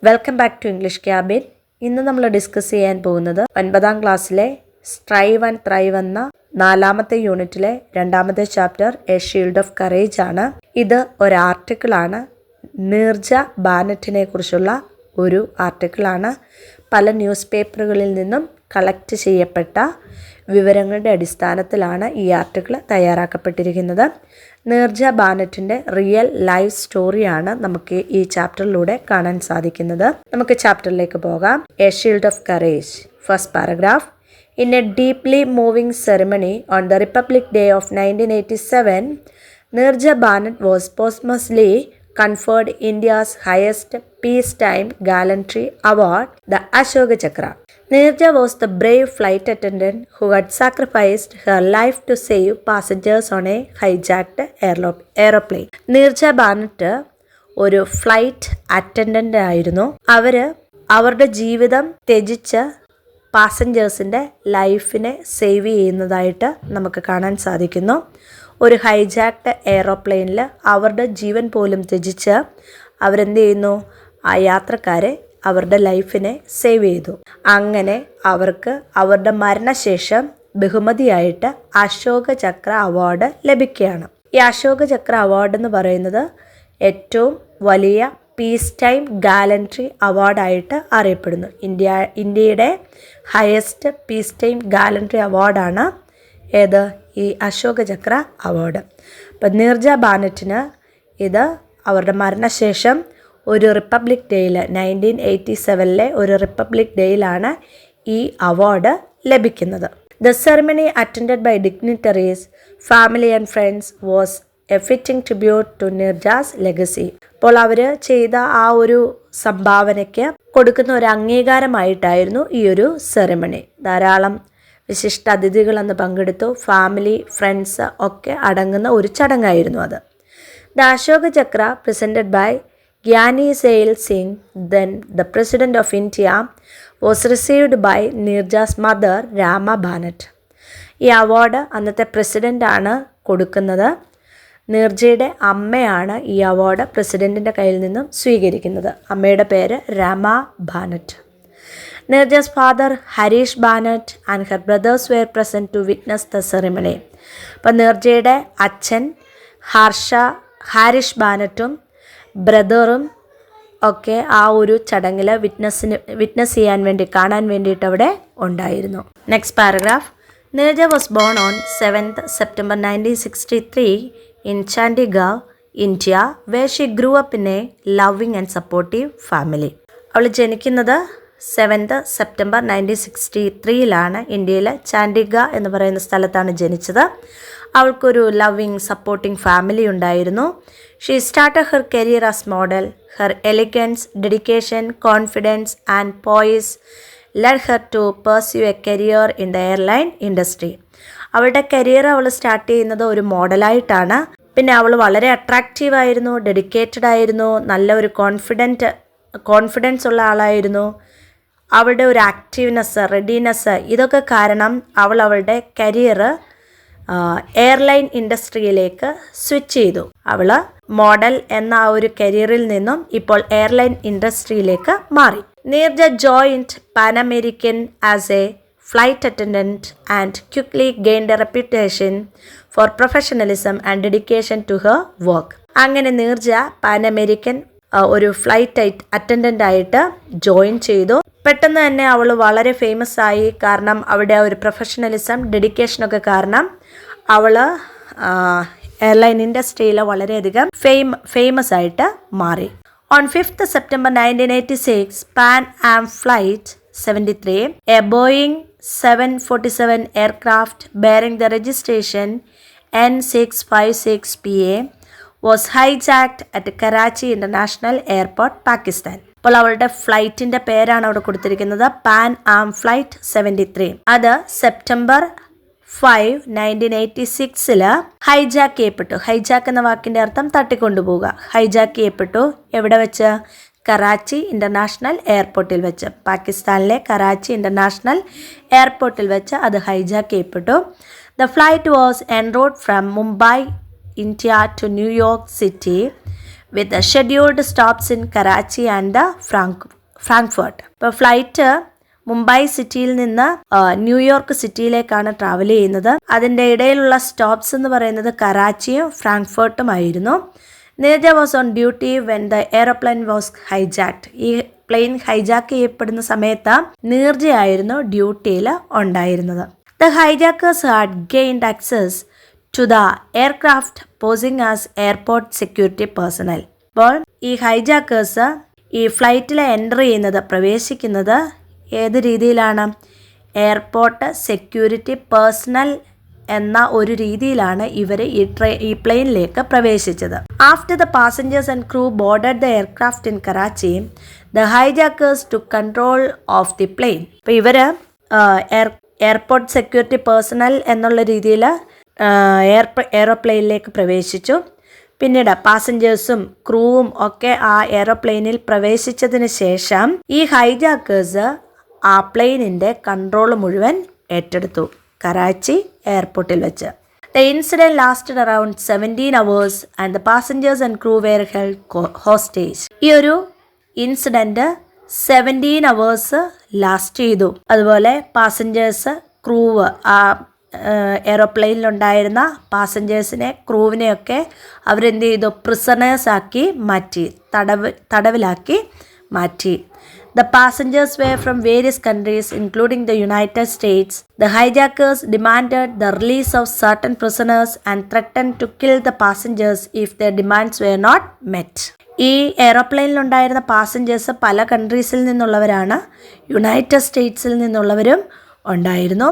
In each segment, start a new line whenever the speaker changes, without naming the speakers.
Welcome back to English cabin. ഇന്ന് നമ്മൾ discuss ചെയ്യാൻ പോകുന്നത് 9ാം ക്ലാസ്സിലെ സ്ട്രൈവ് ആൻഡ് ത്രൈവ് എന്ന 4ാമത്തെ യൂണിറ്റിലെ 2ാമത്തെ chapter a shield of courage ആണ്. ഇത് ഒരു ആർട്ടിക്കിളാണ്. നീർജ ബാനറ്റിനെ കുറിച്ചുള്ള ഒരു ആർട്ടിക്കിളാണ്. പല ന്യൂസ് പേപ്പറുകളിൽ നിന്നും കളക്ട് ചെയ്യപ്പെട്ട വിവരങ്ങളുടെ അടിസ്ഥാനത്തിലാണ് ഈ ആർട്ടിക്കിൾ തയ്യാറാക്കപ്പെട്ടിരിക്കുന്നത്. നീർജ ബാനറ്റിൻ്റെ റിയൽ ലൈഫ് സ്റ്റോറിയാണ് നമുക്ക് ഈ ചാപ്റ്ററിലൂടെ കാണാൻ സാധിക്കുന്നത്. നമുക്ക് ചാപ്റ്ററിലേക്ക് പോകാം. A shield of courage. First paragraph. In a deeply moving ceremony on the Republic Day of 1987, Nirja Banet was posthumously conferred India's highest peacetime gallantry award, the Ashoka Chakra. Nirja was the brave flight attendant who had sacrificed her life to save passengers on a hijacked aeroplane. Nirja Banet ഒരു flight attendant ആയിരുന്നു. അവരുടെ ജീവിതം ത്യജിച്ച് പാസഞ്ചേഴ്സിൻ്റെ ലൈഫിനെ save ചെയ്യുന്നതായിട്ട് നമുക്ക് കാണാൻ സാധിക്കുന്നു. ഒരു ഹൈജാക്ഡ് എയറോപ്ലെയിനിൽ അവരുടെ ജീവൻ പോലും ത്യജിച്ച് അവരെന്ത് ചെയ്യുന്നു? ആ യാത്രക്കാരെ അവരുടെ ലൈഫിനെ സേവ് ചെയ്തു. അങ്ങനെ അവർക്ക് അവരുടെ മരണശേഷം ബഹുമതിയായിട്ട് അശോക ചക്ര അവാർഡ് ലഭിക്കുകയാണ്. ഈ അശോക ചക്ര അവാർഡ് എന്ന് പറയുന്നത് ഏറ്റവും വലിയ പീസ് ടൈം ഗാലൻട്രി അവാർഡായിട്ട് അറിയപ്പെടുന്നു. ഇന്ത്യയുടെ ഹയസ്റ്റ് പീസ് ടൈം ഗാലൻട്രി അവാർഡാണ് ഏത്? ഈ അശോക ചക്ര അവാർഡ്. അപ്പം നീർജ ബാനറ്റിന് ഇത് അവരുടെ മരണശേഷം ഒരു റിപ്പബ്ലിക് ഡേയിൽ 1987 ഒരു റിപ്പബ്ലിക് ഡേയിലാണ് ഈ അവാർഡ് ലഭിക്കുന്നത്. The ceremony attended by dignitaries, family and friends was a fitting tribute to Neerja's legacy. അപ്പോൾ അവർ ചെയ്ത ആ ഒരു സംഭാവനയ്ക്ക് കൊടുക്കുന്ന ഒരു അംഗീകാരമായിട്ടായിരുന്നു ഈ ഒരു സെറമണി. ധാരാളം വിശിഷ്ട അതിഥികൾ അന്ന് പങ്കെടുത്തു. ഫാമിലി, ഫ്രണ്ട്സ് ഒക്കെ അടങ്ങുന്ന ഒരു ചടങ്ങായിരുന്നു അത്. The Ashoka Chakra presented by Giani Zail Singh, then the president of India, was received by Neerja's mother Rama Bhanot. ഈ അവാർഡ് അന്നത്തെ പ്രസിഡൻ്റാണ് കൊടുക്കുന്നത്. നീർജയുടെ അമ്മയാണ് ഈ അവാർഡ് പ്രസിഡൻറ്റിൻ്റെ കയ്യിൽ നിന്നും സ്വീകരിക്കുന്നത്. അമ്മയുടെ പേര് Rama Bhanot. Neerja's father Harish Bhanot and her brothers were present to witness the ceremony. അപ്പം നീർജയുടെ അച്ഛൻ ഹാരിഷ് ബാനറ്റും ബ്രദറും ഒക്കെ ആ ഒരു ചടങ്ങിൽ വിറ്റ്നസ് ചെയ്യാൻ വേണ്ടി, കാണാൻ വേണ്ടിയിട്ട് അവിടെ ഉണ്ടായിരുന്നു. Next paragraph. Neerja was born on 7th September 1963 in Chandigarh, India, where she grew up in a loving and supportive family. അവൾ ജനിക്കുന്നത് 7th September 1963 ഇന്ത്യയിലെ ചാണ്ടിഗ എന്ന് പറയുന്ന സ്ഥലത്താണ് ജനിച്ചത്. അവൾക്കൊരു ലവിങ് സപ്പോർട്ടിംഗ് ഫാമിലി ഉണ്ടായിരുന്നു. She started her career as model. Her elegance, dedication, confidence and Poisson led her to pursue a career in the airline industry. അവളുടെ കരിയർ അവൾ സ്റ്റാർട്ട് ചെയ്യുന്നത് ഒരു മോഡലായിട്ടാണ്. പിന്നെ അവൾ വളരെ അട്രാക്റ്റീവ് ആയിരുന്നു, ഡെഡിക്കേറ്റഡ് ആയിരുന്നു, നല്ല ഒരു കോൺഫിഡൻസ് ഉള്ള ആളായിരുന്നു. അവളുടെ ഒരു ആക്റ്റീവ്നെസ്, റെഡിനെസ്, ഇതൊക്കെ കാരണം അവളുടെ കരിയർ എയർലൈൻ ഇൻഡസ്ട്രിയിലേക്ക് സ്വിച്ച് ചെയ്തു. അവൾ മോഡൽ എന്ന ആ ഒരു കരിയറിൽ നിന്നും ഇപ്പോൾ എയർലൈൻ ഇൻഡസ്ട്രിയിലേക്ക് മാറി. Neerja joined Pan American as a flight attendant and quickly gained a reputation for professionalism and dedication to her work. അങ്ങനെ നീർജ പാൻ അമേരിക്കൻ ഒരു ഫ്ലൈറ്റ് അറ്റൻഡൻ്റ് ആയിട്ട് ജോയിൻ ചെയ്തു. പെട്ടെന്ന് തന്നെ അവൾ വളരെ ഫേമസ് ആയി. കാരണം അവളുടെ ഒരു പ്രൊഫഷണലിസം, ഡെഡിക്കേഷനൊക്കെ കാരണം അവൾ എയർലൈൻ ഇൻഡസ്ട്രിയിൽ വളരെയധികം ഫേമസ് ആയിട്ട് മാറി. On 5th September 1986, Pan Am Flight 73, a Boeing 747 aircraft bearing the registration N656PA, was hijacked at Karachi International Airport, Pakistan. അപ്പോൾ അവളുടെ ഫ്ലൈറ്റിൻ്റെ പേരാണ് അവിടെ കൊടുത്തിരിക്കുന്നത്, പാൻ ആം ഫ്ലൈറ്റ് 73. അത് സെപ്റ്റംബർ 5, 1986 ഹൈജാക്ക് ചെയ്യപ്പെട്ടു. ഹൈജാക്ക് എന്ന വാക്കിൻ്റെ അർത്ഥം തട്ടിക്കൊണ്ടുപോവുക. ഹൈജാക്ക് ചെയ്യപ്പെട്ടു. എവിടെ വെച്ച്? കറാച്ചി ഇൻ്റർനാഷണൽ എയർപോർട്ടിൽ വെച്ച്. പാകിസ്ഥാനിലെ കറാച്ചി ഇൻ്റർനാഷണൽ എയർപോർട്ടിൽ വെച്ച് അത് ഹൈജാക്ക് ചെയ്യപ്പെട്ടു. The flight was en route from Mumbai, India to New York city with scheduled stops in Karachi and Frankfurt. ഇപ്പോൾ ഫ്ലൈറ്റ് മുംബൈ സിറ്റിയിൽ നിന്ന് ന്യൂയോർക്ക് സിറ്റിയിലേക്കാണ് ട്രാവൽ ചെയ്യുന്നത്. അതിൻ്റെ ഇടയിലുള്ള സ്റ്റോപ്സ് എന്ന് പറയുന്നത് കറാച്ചിയും ഫ്രാങ്ക്ഫർട്ടുമായിരുന്നു. Neerja was on duty when the aeroplane was hijacked. ഈ പ്ലെയിൻ ഹൈജാക്ക് ചെയ്യപ്പെടുന്ന സമയത്ത് നീർജയായിരുന്നു ഡ്യൂട്ടിയിൽ ഉണ്ടായിരുന്നത്. The hijackers had gained access to the aircraft posing as airport security personnel. അപ്പോൾ ഈ ഹൈജാക്കേഴ്സ് ഈ ഫ്ലൈറ്റിൽ എൻ്റർ ചെയ്യുന്നത്, പ്രവേശിക്കുന്നത് ഏത് രീതിയിലാണ്? എയർപോർട്ട് സെക്യൂരിറ്റി പേഴ്സണൽ എന്ന ഒരു രീതിയിലാണ് ഇവർ ഈ പ്ലെയിനിലേക്ക് പ്രവേശിച്ചത്. After the passengers and crew boarded the aircraft in Karachi, the hijackers to control of the plane. അപ്പോൾ ഇവർ എയർപോർട്ട് സെക്യൂരിറ്റി പേഴ്സണൽ എന്നുള്ള രീതിയിൽ എയറോപ്ലെയിനിലേക്ക് പ്രവേശിച്ചു. പിന്നീട് പാസഞ്ചേഴ്സും ക്രൂവും ഒക്കെ ആ എയറോപ്ലെയിനിൽ പ്രവേശിച്ചതിന് ശേഷം ഈ ഹൈജാക്കേഴ്സ് ആ പ്ലെയിനിൻ്റെ കൺട്രോൾ മുഴുവൻ ഏറ്റെടുത്തു കറാച്ചി എയർപോർട്ടിൽ വെച്ച്. The incident lasted around 17 hours and the passengers and crew were held hostage. ഈ ഒരു ഇൻസിഡൻറ്റ് 17 hours ലാസ്റ്റ് ചെയ്തു. അതുപോലെ പാസഞ്ചേഴ്സ്, ക്രൂവ്, ആ എയറോപ്ലെയിനിലുണ്ടായിരുന്ന പാസഞ്ചേഴ്സിനെ, ക്രൂവിനെയൊക്കെ അവരെന്ത് ചെയ്തു? പ്രിസണേഴ്സാക്കി മാറ്റി, തടവിലാക്കി മാറ്റി. The passengers were from various countries, including the United States. The hijackers demanded the release of certain prisoners and threatened to kill the passengers if their demands were not met. ഈ എയറോപ്ലെയിനിലുണ്ടായിരുന്ന passengers പല കൺട്രീസിൽ നിന്നുള്ളവരാണ്, United സ്റ്റേറ്റ്സിൽ നിന്നുള്ളവരും ഉണ്ടായിരുന്നു.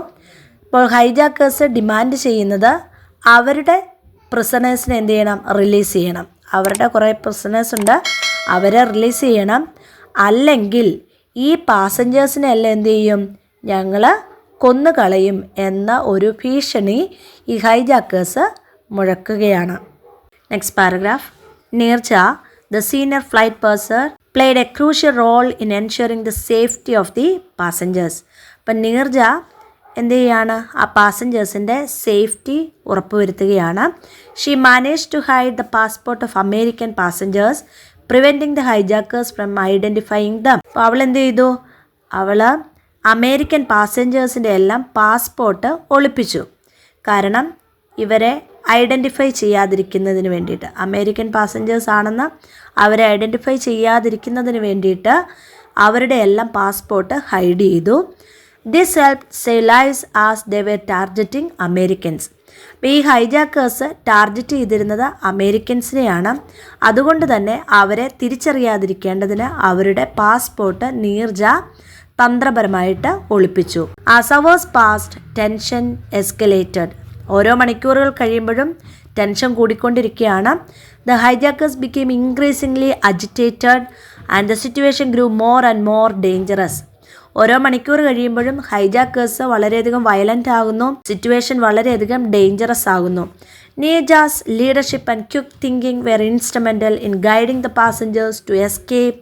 അപ്പോൾ hijackers demand ചെയ്യുന്നത് അവരുടെ പ്രിസണേഴ്സിനെ എന്ത് ചെയ്യണം? Release ചെയ്യണം. അവരുടെ കുറേ പ്രിസണേഴ്സ് ഉണ്ട്, അവരെ റിലീസ് ചെയ്യണം. അല്ലെങ്കിൽ ഈ പാസഞ്ചേഴ്സിനെ എല്ലാം എന്ത് ചെയ്യും? ഞങ്ങൾ കൊന്നുകളയും എന്ന ഒരു ഭീഷണി ഈ ഹൈജാക്കേഴ്സ് മുഴക്കുകയാണ്. Next paragraph. Neerja, the senior flight purser, played a crucial role in ensuring the safety of the passengers. അപ്പം നീർജ എന്ത് ചെയ്യാണ്? ആ പാസഞ്ചേഴ്സിൻ്റെ സേഫ്റ്റി ഉറപ്പുവരുത്തുകയാണ്. She manage to hide the passport of American passengers, preventing the hijackers from identifying them. അപ്പോൾ അവൾ എന്ത് ചെയ്തു? അവൾ അമേരിക്കൻ പാസഞ്ചേഴ്സിൻ്റെ എല്ലാം പാസ്പോർട്ട് ഒളിപ്പിച്ചു. കാരണം ഇവരെ ഐഡൻറ്റിഫൈ ചെയ്യാതിരിക്കുന്നതിന് വേണ്ടിയിട്ട്, അമേരിക്കൻ പാസഞ്ചേഴ്സ് ആണെന്ന് അവരെ ഐഡൻറ്റിഫൈ ചെയ്യാതിരിക്കുന്നതിന് വേണ്ടിയിട്ട് അവരുടെ എല്ലാം പാസ്പോർട്ട് ഹൈഡ് ചെയ്തു. This help save lives as they were targeting Americans. അപ്പോൾ ഈ ഹൈജാക്കേഴ്സ് ടാർഗറ്റ് ചെയ്തിരുന്നത് അമേരിക്കൻസിനെയാണ്. അതുകൊണ്ട് തന്നെ അവരെ തിരിച്ചറിയാതിരിക്കേണ്ടതിന് അവരുടെ പാസ്പോർട്ട് നീർജ തന്ത്രപരമായിട്ട് ഒളിപ്പിച്ചു. As hours passed, tension escalated. ഓരോ മണിക്കൂറുകൾ കഴിയുമ്പോഴും ടെൻഷൻ കൂടിക്കൊണ്ടിരിക്കുകയാണ്. The hijackers became increasingly agitated and the situation grew more and more dangerous. ഓരോ മണിക്കൂർ കഴിയുമ്പോഴും ഹൈജാക്കേഴ്സ് വളരെയധികം വയലൻ്റ് ആകുന്നു, സിറ്റുവേഷൻ വളരെയധികം ഡേഞ്ചറസ് ആകുന്നു. Neerja's leadership and quick thinking were instrumental in guiding the passengers to escape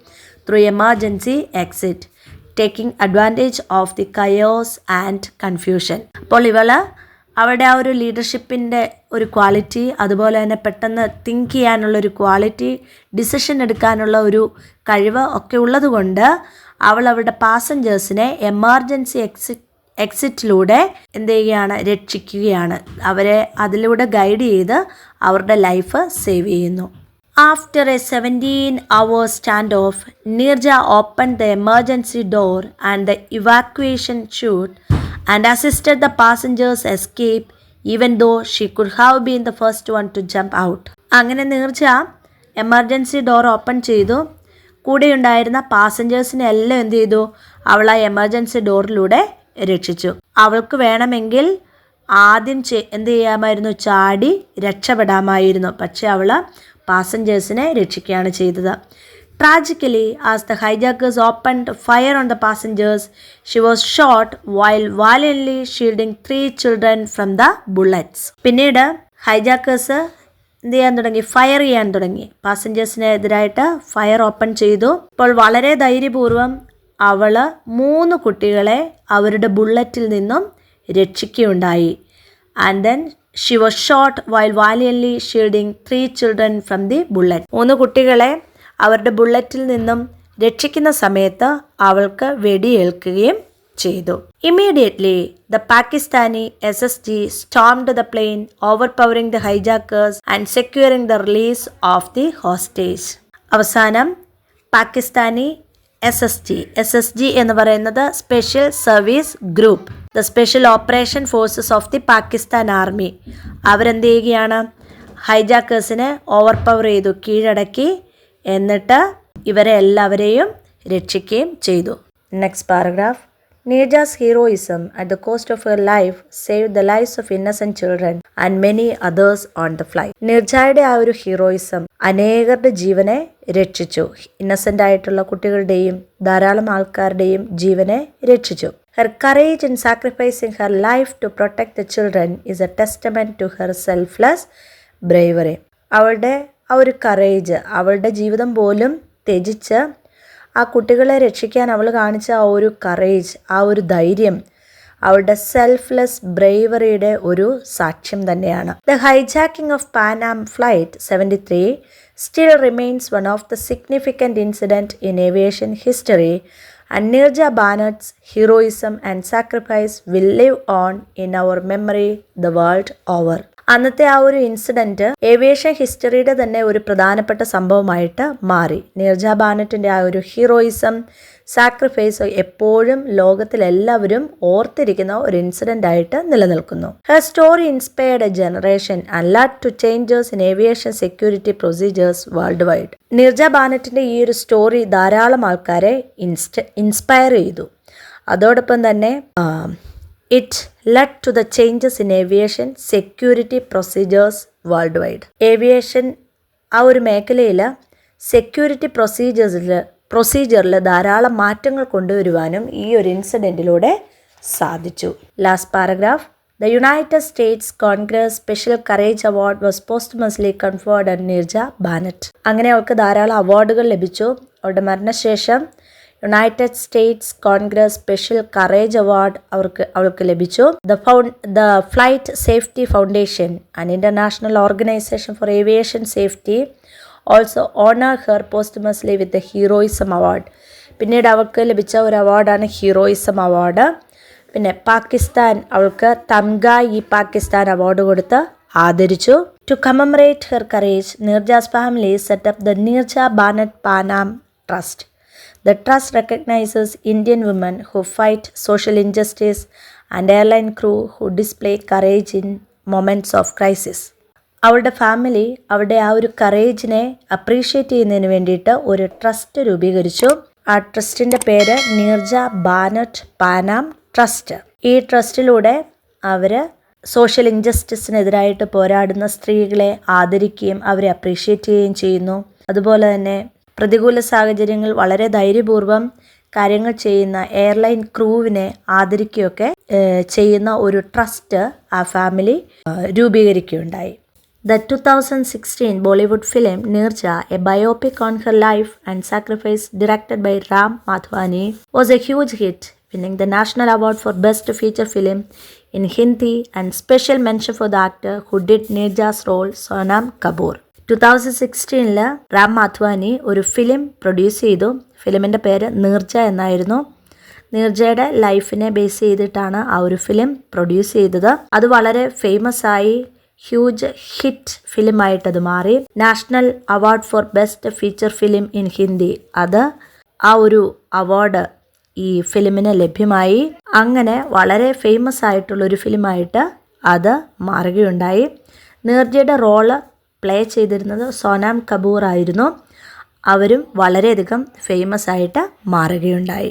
through emergency exit, taking advantage of the chaos and confusion. അപ്പോൾ അവരുടെ ആ ഒരു ലീഡർഷിപ്പിൻ്റെ ഒരു ക്വാളിറ്റി, അതുപോലെ തന്നെ പെട്ടെന്ന് തിങ്ക് ചെയ്യാനുള്ളൊരു ക്വാളിറ്റി, ഡിസിഷൻ എടുക്കാനുള്ള ഒരു കഴിവ് ഒക്കെ ഉള്ളതുകൊണ്ട് അവൾ അവരുടെ പാസഞ്ചേഴ്സിനെ എമർജൻസി എക്സിറ്റിലൂടെ എന്ത് ചെയ്യുകയാണ്? രക്ഷിക്കുകയാണ്. അവരെ അതിലൂടെ ഗൈഡ് ചെയ്ത് അവരുടെ ലൈഫ് സേവ് ചെയ്യുന്നു. After a 17-hour standoff, Neerja opened the emergency door and the evacuation chute and assisted the passengers escape, even though she could have been the first one to jump out. അങ്ങനെ Neerja emergency door open ചെയ്തു. കൂടെയുണ്ടായിരുന്ന പാസഞ്ചേഴ്സിനെ എല്ലാം എന്ത് ചെയ്തു? അവൾ ആ emergency ഡോറിലൂടെ രക്ഷിച്ചു. അവൾക്ക് വേണമെങ്കിൽ ആദ്യം എന്ത് ചെയ്യാമായിരുന്നു? ചാടി രക്ഷപ്പെടാമായിരുന്നു. പക്ഷെ അവൾ പാസഞ്ചേഴ്സിനെ രക്ഷിക്കുകയാണ് ചെയ്തത്. Tragically, as the hijackers opened fire on the passengers, she was shot while valiantly shielding 3 children from the bullets. പിന്നീട് ഹൈജാക്കേഴ്സ് എന്ത് ചെയ്യാൻ തുടങ്ങി? ഫയർ ചെയ്യാൻ തുടങ്ങി. പാസഞ്ചേഴ്സിന് എതിരായിട്ട് ഫയർ ഓപ്പൺ ചെയ്തു. അപ്പോൾ വളരെ ധൈര്യപൂർവ്വം അവൾ 3 കുട്ടികളെ അവരുടെ ബുള്ളറ്റിൽ നിന്നും രക്ഷിക്കുകയുണ്ടായി. And then she was shot while valiantly shielding 3 children from the bullet. 3 കുട്ടികളെ അവരുടെ ബുള്ളറ്റിൽ നിന്നും രക്ഷിക്കുന്ന സമയത്ത് അവൾക്ക് വെടിയേൽക്കുകയും ചെയ്തു. Immediately, the Pakistani SSG stormed the plane, overpowering the hijackers and securing the release of the hostage. അവസാനം പാകിസ്ഥാനി SSG എന്ന് പറയുന്നത് special service group, the special operation forces of the Pakistan army, അവരെന്ത് ചെയ്യുകയാണ്, ഹൈജാക്കേഴ്സിനെ ഓവർപവർ ചെയ്തു, കീഴടക്കി. എന്നിട്ട് ഇവരെ എല്ലാവരെയും രക്ഷിക്കുകയും ചെയ്തു. Next paragraph. Neerja's heroism at the cost of her life saved the lives of innocent children and many others on the flight. നീർജയുടെ ആ ഒരു ഹീറോയിസം അനേകരുടെ ജീവനെ രക്ഷിച്ചു. ഇന്നസെന്റ് ആയിട്ടുള്ള കുട്ടികളുടെയും ധാരാളം ആൾക്കാരുടെയും ജീവനെ രക്ഷിച്ചു. Her courage in sacrificing her life to protect the children is a testament to her selfless bravery. അവളുടെ ആ ഒരു കറേജ്, അവളുടെ ജീവിതം പോലും ത്യജിച്ച് ആ കുട്ടികളെ രക്ഷിക്കാൻ അവൾ കാണിച്ച ആ ഒരു കറേജ്, ആ ഒരു ധൈര്യം അവളുടെ സെൽഫ്ലെസ് ബ്രേവറിയുടെ ഒരു സാക്ഷ്യം തന്നെയാണ്. The hijacking of Pan Am flight 73 still remains one of the significant incidents in aviation history, and Neerja Banat's heroism and sacrifice will live on in our memory the world over. അന്നത്തെ ആ ഒരു incident aviation ഹിസ്റ്ററിയുടെ തന്നെ ഒരു പ്രധാനപ്പെട്ട സംഭവമായിട്ട് മാറി. നീർജ ബാനറ്റിൻ്റെ ആ ഒരു ഹീറോയിസം, സാക്രിഫൈസ് എപ്പോഴും ലോകത്തിലെല്ലാവരും ഓർത്തിരിക്കുന്ന ഒരു ഇൻസിഡൻ്റ് ആയിട്ട് നിലനിൽക്കുന്നു. Her story inspired a generation and led to changes in aviation security procedures worldwide. Neerja ബാനറ്റിൻ്റെ ഈ ഒരു സ്റ്റോറി ധാരാളം ആൾക്കാരെ ഇൻസ്പയർ ചെയ്തു. അതോടൊപ്പം തന്നെ it led to the changes in aviation security procedures worldwide. Aviation ആ ഒരു മേഖലയിൽ സെക്യൂരിറ്റി പ്രൊസീജിയറിൽ ധാരാളം മാറ്റങ്ങൾ കൊണ്ടുവരുവാനും ഈ ഒരു ഇൻസിഡൻറ്റിലൂടെ സാധിച്ചു. Last paragraph. The United States Congress Special Courage Award was posthumously conferred on Neerja Banat. അങ്ങനെ അവൾക്ക് ധാരാളം അവാർഡുകൾ ലഭിച്ചു. അവളുടെ മരണശേഷം United States Congress Special Courage Award അവൾക്ക് ലഭിച്ചു. The Flight Safety Foundation and International Organization for Aviation Safety also honour her posthumously with the Heroism Award. പിന്നീട് അവൾക്ക് ലഭിച്ച ഒരു അവാർഡാണ് ഹീറോയിസം അവാർഡ്. പിന്നെ പാകിസ്ഥാൻ അവൾക്ക് തംഗ-ഇ-പാകിസ്ഥാൻ അവാർഡ് കൊടുത്ത് ആദരിച്ചു. To commemorate her courage, Neerja's family set up the Neerja Bhanot Pan Am trust. The trust recognizes Indian women who fight social injustice and airline crew who display courage in moments of crisis. അവളുടെ family അവളുടെ ആ ഒരു കറേജിനെ appreciate ചെയ്യുന്നതിന് വേണ്ടിയിട്ട് ഒരു trust രൂപീകരിച്ചു. ആ ട്രസ്റ്റിൻ്റെ പേര് നീർജ ബാനറ്റ് പാനാം ട്രസ്റ്റ്. ഈ ട്രസ്റ്റിലൂടെ അവർ സോഷ്യൽ ഇൻജസ്റ്റിസിനെതിരായിട്ട് പോരാടുന്ന സ്ത്രീകളെ ആദരിക്കുകയും അവരെ അപ്രീഷിയേറ്റ് ചെയ്യുകയും ചെയ്യുന്നു. അതുപോലെ തന്നെ പ്രതികൂല സാഹചര്യങ്ങൾ വളരെ ധൈര്യപൂർവ്വം കാര്യങ്ങൾ ചെയ്യുന്ന എയർലൈൻ ക്രൂവിനെ ആദരിക്കുകയൊക്കെ ചെയ്യുന്ന ഒരു ട്രസ്റ്റ് ആ family രൂപീകരിക്കുകയുണ്ടായി. The 2016 Bollywood film Neerja, a biopic on her life and sacrifice directed by Ram Madhwani, was a huge hit, winning the National Award for Best Feature Film in Hindi and special mention for the actor who did Neerja's role, Sonam Kapoor. 2016 Ram മാധവാനി ഒരു film produce ചെയ്തു. ഫിലിമിൻ്റെ പേര് നീർജ എന്നായിരുന്നു. നീർജയുടെ ലൈഫിനെ base ചെയ്തിട്ടാണ് ആ ഒരു film produce ചെയ്തത്. അത് വളരെ ഫേമസ് ആയി, ഹ്യൂജ് ഹിറ്റ് ഫിലിമായിട്ടത് മാറി. National award for best feature film in Hindi, അത് ആ ഒരു അവാർഡ് ഈ ഫിലിമിന് ലഭ്യമായി. അങ്ങനെ വളരെ ഫേമസ് ആയിട്ടുള്ളൊരു ഫിലിമായിട്ട് അത് മാറുകയുണ്ടായി. നീർജയുടെ റോള് പ്ലേ ചെയ്തിരുന്നത് സോനാം കപൂർ ആയിരുന്നു. അവരും വളരെയധികം ഫേമസ് ആയിട്ട് മാറുകയുണ്ടായി.